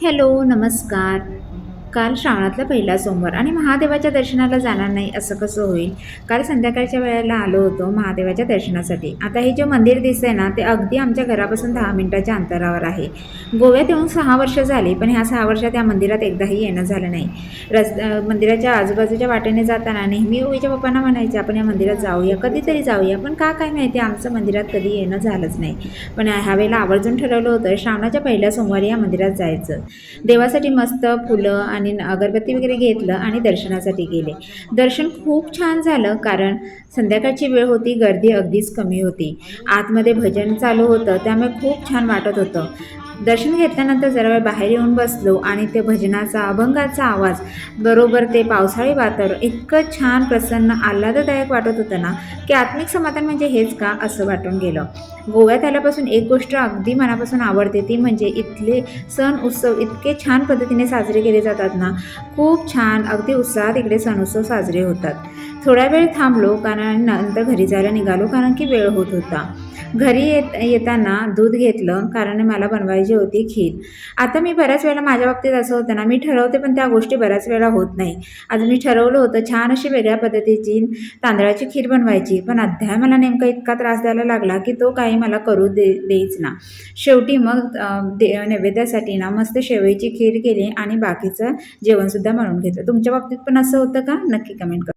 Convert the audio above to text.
Hello, नमस्कार. काल श्रावणातला पहिला सोमवार आणि महादेवाच्या दर्शनाला जाणार नाही असं कसं होईल? काल संध्याकाळच्या वेळेला आलो होतो महादेवाच्या दर्शनासाठी. आता हे जे मंदिर दिसतंय ना, ते अगदी आमच्या घरापासून 10 मिनिटाच्या अंतरावर आहे. गोव्यात येऊन 6 वर्ष झाली, पण ह्या 6 वर्षात या मंदिरात एकदाही येणं झालं नाही. मंदिराच्या आजूबाजूच्या वाटेने जाताना नेहमी ओवीच्या पप्पांना म्हणायचे, "आपण या मंदिरात जाऊया, कधीतरी जाऊया." पण का काय माहिती आमचं मंदिरात कधी येणं झालंच नाही. पण ह्यावेळेला आवर्जून ठरवलं होतं श्रावणाच्या पहिल्या सोमवारी या मंदिरात जायचं. देवासाठी मस्त फुलं आणि अगरबत्ती वगैरे घेतलं आणि दर्शनासाठी गेले. दर्शन खूप छान झालं कारण संध्याकाळची वेळ होती, गर्दी अगदीच कमी होती. आतमध्ये भजन चालू होतं त्यामुळे खूप छान वाटत होतं. दर्शन घेतल्यानंतर जरा वेळ बाहेर येऊन बसलो आणि ते भजनाचा, अभंगाचा आवाज बरोबर ते पावसाळी वातावरण इतकं छान, प्रसन्न, आल्हाददायक वाटत होतं ना, की आत्मिक समाधान म्हणजे हेच का असं वाटून गेलं. गोव्यात आल्यापासून एक गोष्ट अगदी मनापासून आवडते ती म्हणजे इथले सण उत्सव इतके छान पद्धतीने साजरे केले जातात ना, खूप छान अगदी उत्साहात इकडे सण उत्सव साजरे होतात. थोडा वेळ थांबलो कारण नंतर घरी जायला निघालो कारण की वेळ होत होता. घरी येताना दूध घेतलं कारण मला बनवायची होती खीर. आता मी बऱ्याच वेळेला माझ्या बाबतीत असं होतं ना, मी ठरवते पण त्या गोष्टी बऱ्याच वेळा होत नाही. आज मी ठरवलं होतं छान अशी वेगळ्या पद्धतीची तांदळाची खीर बनवायची, पण अध्याय मला नेमका इतका त्रास द्यायला लागला की तो काही मला करू देईच ना. शेवटी मग नैवेद्यासाठी ना मस्त शेवईची खीर केली आणि बाकीचं जेवणसुद्धा बनवून घेतलं. तुमच्या बाबतीत पण असं होतं का? नक्की कमेंट करा.